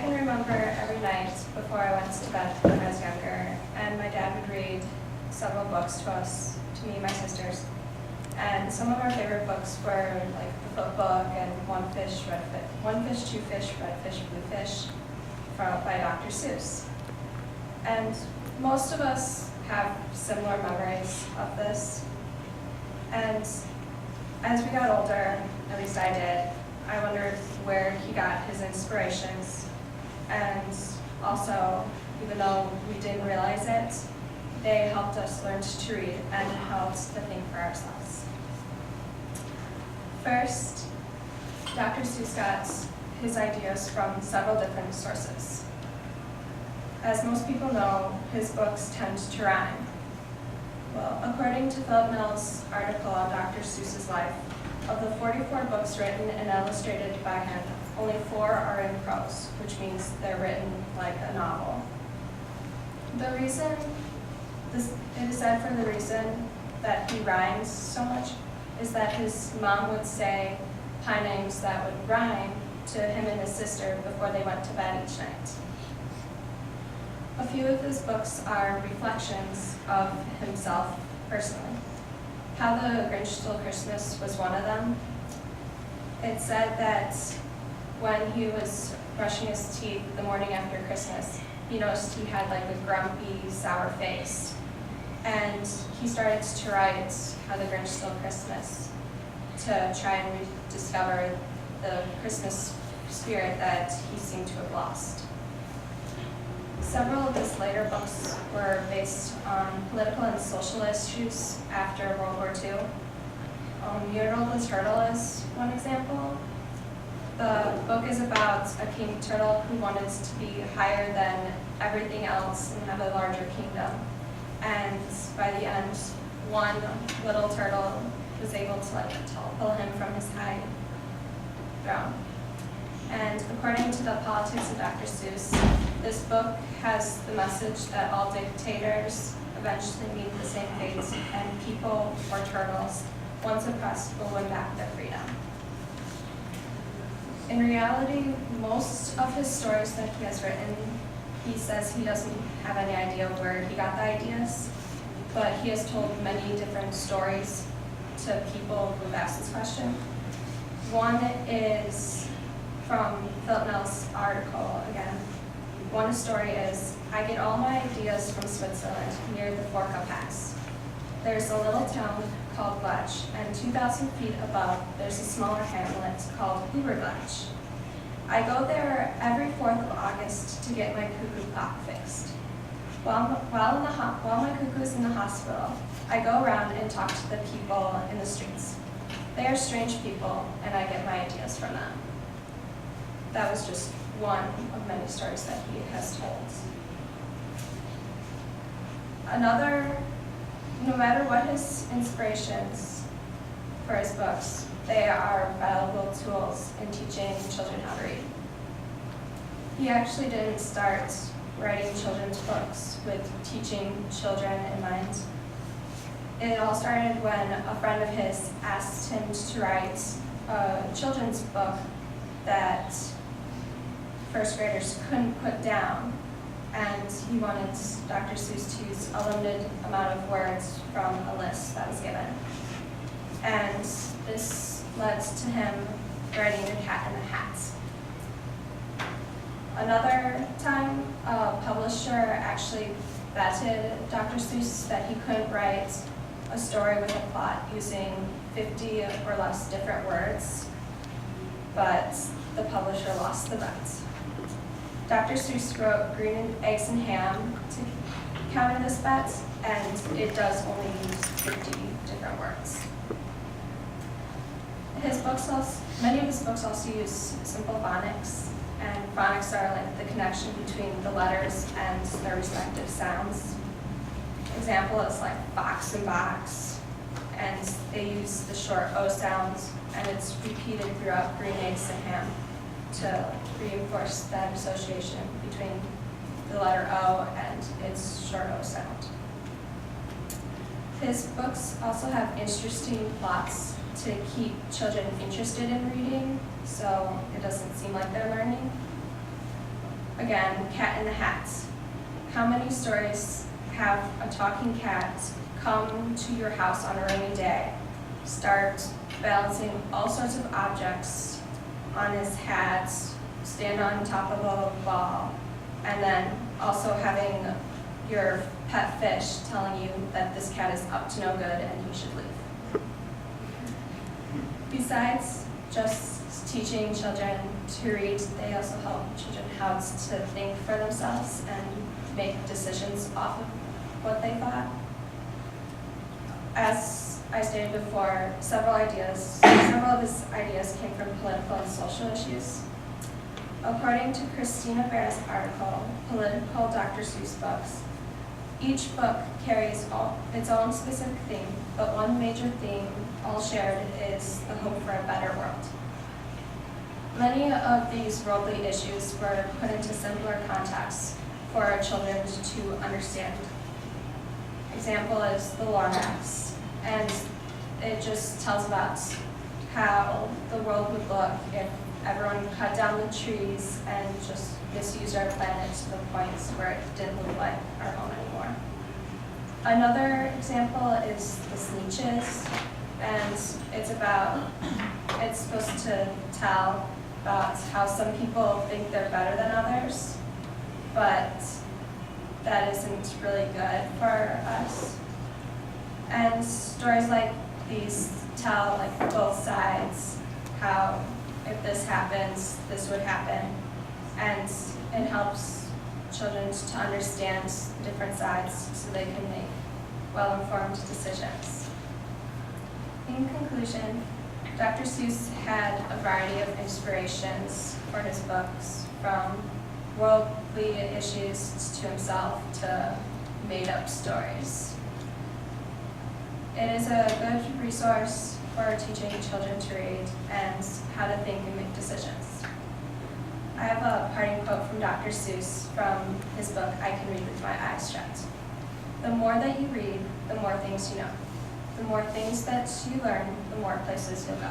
can remember every night before I went to bed when I was younger, and my dad would read several books to us, to me and my sisters. And some of our favorite books were like The Foot Book and One Fish, Two Fish, Red Fish, Blue Fish by Dr. Seuss. And most of us have similar memories of this. And as we got older, at least I did, I wondered where he got his inspirations. And also, even though we didn't realize it, they helped us learn to read and helped to think for ourselves. First, Dr. Seuss got his ideas from several different sources. As most people know, his books tend to rhyme. Well, according to Philip Mills' article on Dr. Seuss's life, of the 44 books written and illustrated by him, only 4 are in prose, which means they're written like a novel. The reason, it is said for the reason that he rhymes so much is that his mom would say pie names that would rhyme to him and his sister before they went to bed each night. A few of his books are reflections of himself personally. How the Grinch Stole Christmas was one of them. It said that when he was brushing his teeth the morning after Christmas, he noticed he had like a grumpy, sour face. And he started to write How the Grinch Stole Christmas to try and rediscover the Christmas spirit that he seemed to have lost. Several of his later books were based on political and social issues after World War II. Muriel the Turtle is one example. The book is about a king turtle who wanted to be higher than everything else and have a larger kingdom. And by the end, one little turtle was able to pull him from his high throne. And according to the Politics of Dr. Seuss, this book has the message that all dictators eventually meet the same fate, and people, or turtles, once oppressed, will win back their freedom. In reality, most of his stories that he has written, he says he doesn't have any idea where he got the ideas, but he has told many different stories to people who've asked this question. One is from Philip Mills' article again. One story is, I get all my ideas from Switzerland near the Forca Pass. There's a little town called Gletsch, and 2,000 feet above, there's a smaller hamlet called Ubergletsch. I go there every 4th of August to get my cuckoo clock fixed. While my cuckoo is in the hospital, I go around and talk to the people in the streets. They are strange people, and I get my ideas from them. That was just one of many stories that he has told. Another, no matter what his inspirations for his books, they are valuable tools in teaching children how to read. He actually didn't start writing children's books with teaching children in mind. It all started when a friend of his asked him to write a children's book that first graders couldn't put down, and he wanted Dr. Seuss to use a limited amount of words from a list that was given. And this led to him writing The Cat in the Hat. Another time, a publisher actually vetted Dr. Seuss that he couldn't write a story with a plot using 50 or less different words, but the publisher lost the bet. Dr. Seuss wrote Green Eggs and Ham to counter this bet, and it does only use 50 different words. Many of his books also use simple phonics, and phonics are like the connection between the letters and their respective sounds. Example is like box and box, and they use the short O sounds, and it's repeated throughout Green Eggs and Ham to reinforce that association between the letter O and its short O sound. His books also have interesting plots to keep children interested in reading, so it doesn't seem like they're learning. again, Cat in the Hat. How many stories have a talking cat come to your house on a rainy day, start balancing all sorts of objects on his hat, stand on top of a ball, and then also having your pet fish telling you that this cat is up to no good and you should leave. Besides just teaching children to read, they also help children how to think for themselves and make decisions off of what they thought. As I stated before, several of his ideas came from political and social issues. According to Christina Vera's article, Political Dr. Seuss Books, each book carries its own specific theme, but one major theme all shared is the hope for a better world. Many of these worldly issues were put into simpler contexts for our children to understand. Example is the Lorax, and it just tells about how the world would look if everyone cut down the trees and just misused our planet to the point where it didn't look like our home anymore. Another example is the Sneetches, and it's supposed to tell about how some people think they're better than others, but that isn't really good for us. And stories like these tell like both sides, how if this happens, this would happen, and it helps children to understand different sides so they can make well-informed decisions. In conclusion, Dr. Seuss had a variety of inspirations for his books, from worldly issues to himself to made-up stories. It is a good resource for teaching children to read and how to think and make decisions. I have a parting quote from Dr. Seuss from his book, I Can Read With My Eyes Shut. The more that you read, the more things you know. The more things that you learn, the more places you'll go.